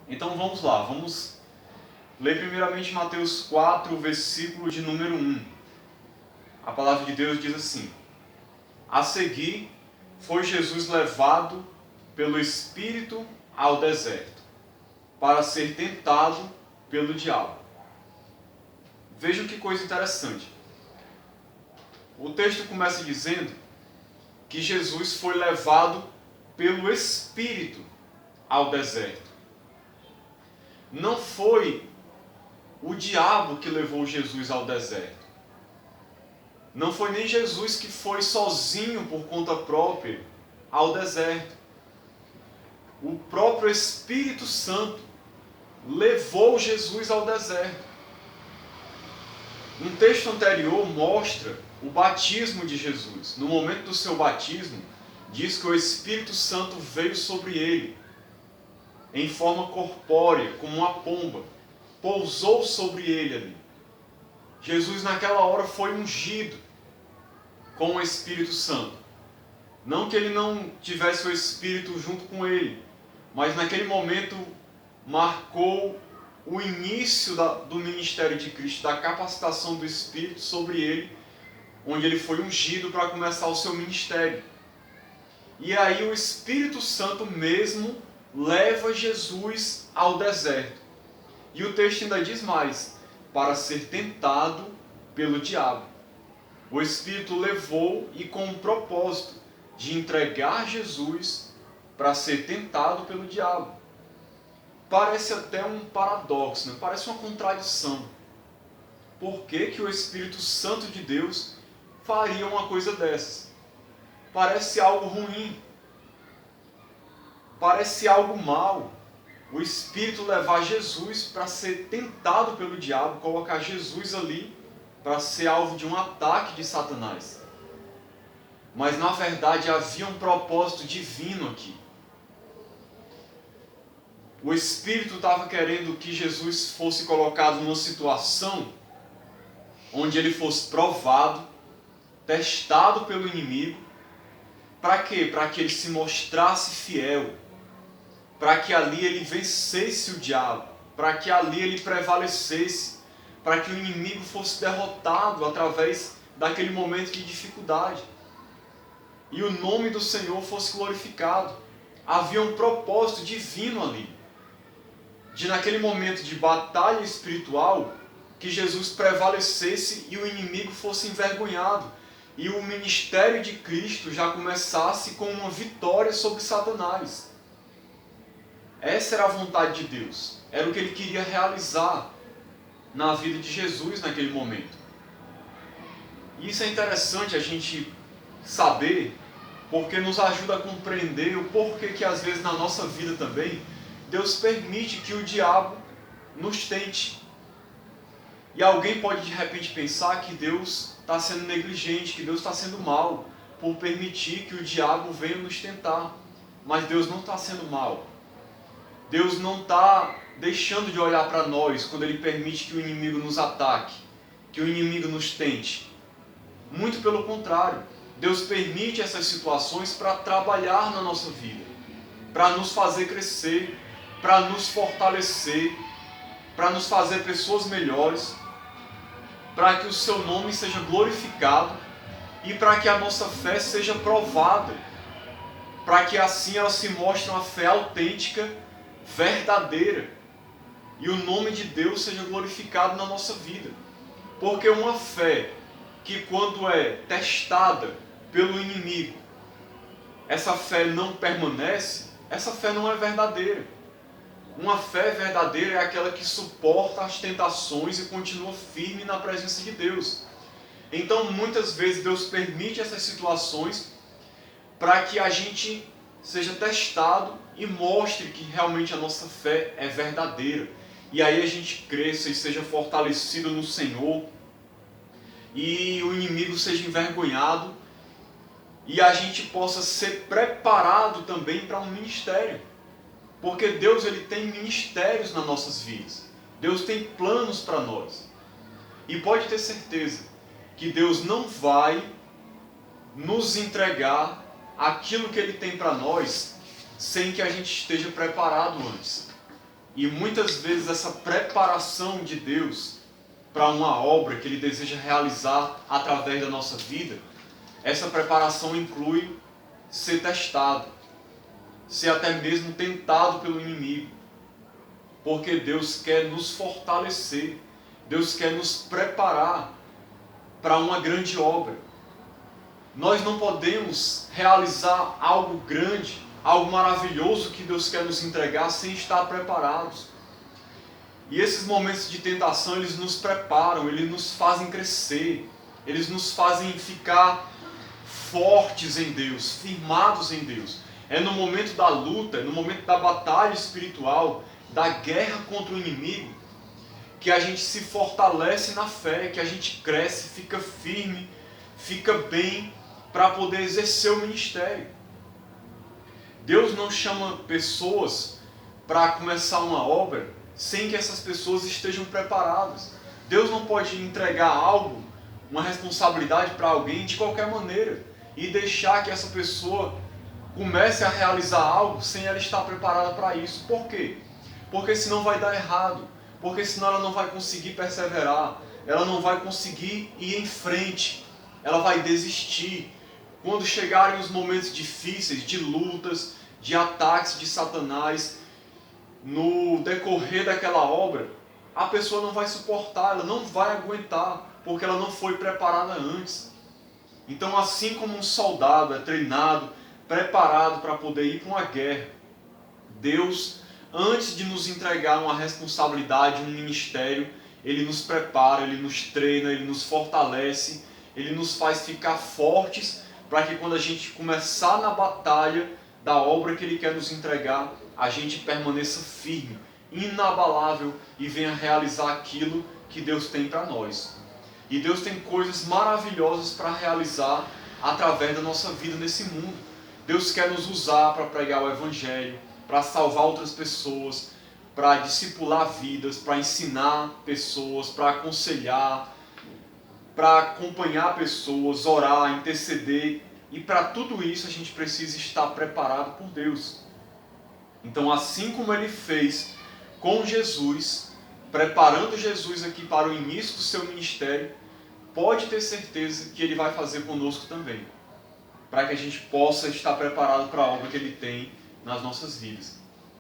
Então vamos lá, vamos ler primeiramente Mateus 4, versículo de número 1. A palavra de Deus diz assim: A seguir, foi Jesus levado pelo Espírito ao deserto, para ser tentado pelo diabo. Vejam que coisa interessante. O texto começa dizendo que Jesus foi levado pelo Espírito ao deserto. Não foi o diabo que levou Jesus ao deserto. Não foi nem Jesus que foi sozinho por conta própria ao deserto. O próprio Espírito Santo levou Jesus ao deserto. Um texto anterior mostra o batismo de Jesus. No momento do seu batismo, diz que o Espírito Santo veio sobre ele em forma corpórea, como uma pomba, pousou sobre ele ali. Jesus naquela hora foi ungido com o Espírito Santo. Não que ele não tivesse o Espírito junto com ele, mas naquele momento marcou o início do ministério de Cristo, da capacitação do Espírito sobre ele, onde ele foi ungido para começar o seu ministério. E aí o Espírito Santo mesmo leva Jesus ao deserto. E o texto ainda diz mais: para ser tentado pelo diabo. O Espírito levou e com o propósito de entregar Jesus para ser tentado pelo diabo. Parece até um paradoxo, né? Parece uma contradição. Por que que o Espírito Santo de Deus faria uma coisa dessas? Parece algo ruim. Parece algo mal. O Espírito levar Jesus para ser tentado pelo diabo, colocar Jesus ali para ser alvo de um ataque de Satanás. Mas na verdade havia um propósito divino aqui. O Espírito estava querendo que Jesus fosse colocado numa situação onde ele fosse provado, testado pelo inimigo. Para quê? Para que ele se mostrasse fiel. Para que ali ele vencesse o diabo. Para que ali ele prevalecesse. Para que o inimigo fosse derrotado através daquele momento de dificuldade. E o nome do Senhor fosse glorificado. Havia um propósito divino ali. De naquele momento de batalha espiritual, que Jesus prevalecesse e o inimigo fosse envergonhado. E o ministério de Cristo já começasse com uma vitória sobre Satanás. Essa era a vontade de Deus. Era o que ele queria realizar na vida de Jesus naquele momento. E isso é interessante a gente saber, porque nos ajuda a compreender o porquê que às vezes na nossa vida também Deus permite que o diabo nos tente. E alguém pode de repente pensar que Deus está sendo negligente, que Deus está sendo mau por permitir que o diabo venha nos tentar. Mas Deus não está sendo mau. Deus não está deixando de olhar para nós quando Ele permite que o inimigo nos ataque, que o inimigo nos tente. Muito pelo contrário, Deus permite essas situações para trabalhar na nossa vida, para nos fazer crescer, para nos fortalecer, para nos fazer pessoas melhores, para que o seu nome seja glorificado e para que a nossa fé seja provada, para que assim ela se mostre uma fé autêntica, verdadeira, e o nome de Deus seja glorificado na nossa vida. Porque uma fé que quando é testada pelo inimigo, essa fé não permanece, essa fé não é verdadeira. Uma fé verdadeira é aquela que suporta as tentações e continua firme na presença de Deus. Então, muitas vezes, Deus permite essas situações para que a gente seja testado e mostre que realmente a nossa fé é verdadeira. E aí a gente cresça e seja fortalecido no Senhor, e o inimigo seja envergonhado, e a gente possa ser preparado também para um ministério. Porque Deus ele tem ministérios nas nossas vidas. Deus tem planos para nós. E pode ter certeza que Deus não vai nos entregar aquilo que Ele tem para nós sem que a gente esteja preparado antes. E muitas vezes essa preparação de Deus para uma obra que Ele deseja realizar através da nossa vida, essa preparação inclui ser testado, ser até mesmo tentado pelo inimigo. Porque Deus quer nos fortalecer, Deus quer nos preparar para uma grande obra. Nós não podemos realizar algo grande, algo maravilhoso que Deus quer nos entregar sem estar preparados. E esses momentos de tentação, eles nos preparam, eles nos fazem crescer, eles nos fazem ficar fortes em Deus, firmados em Deus. É no momento da luta, é no momento da batalha espiritual, da guerra contra o inimigo, que a gente se fortalece na fé, que a gente cresce, fica firme, fica bem para poder exercer o ministério. Deus não chama pessoas para começar uma obra sem que essas pessoas estejam preparadas. Deus não pode entregar algo, uma responsabilidade para alguém de qualquer maneira e deixar que essa pessoa comece a realizar algo sem ela estar preparada para isso. Por quê? Porque senão vai dar errado, porque senão ela não vai conseguir perseverar, ela não vai conseguir ir em frente, ela vai desistir. Quando chegarem os momentos difíceis, de lutas, de ataques de Satanás, no decorrer daquela obra, a pessoa não vai suportar, ela não vai aguentar, porque ela não foi preparada antes. Então, assim como um soldado é treinado, preparado para poder ir para uma guerra, Deus, antes de nos entregar uma responsabilidade, um ministério, Ele nos prepara, Ele nos treina, Ele nos fortalece, Ele nos faz ficar fortes, para que quando a gente começar na batalha da obra que Ele quer nos entregar, a gente permaneça firme, inabalável e venha realizar aquilo que Deus tem para nós. E Deus tem coisas maravilhosas para realizar através da nossa vida nesse mundo. Deus quer nos usar para pregar o Evangelho, para salvar outras pessoas, para discipular vidas, para ensinar pessoas, para aconselhar, para acompanhar pessoas, orar, interceder. E para tudo isso a gente precisa estar preparado por Deus. Então, assim como Ele fez com Jesus, preparando Jesus aqui para o início do seu ministério, pode ter certeza que Ele vai fazer conosco também, para que a gente possa estar preparado para a obra que Ele tem nas nossas vidas.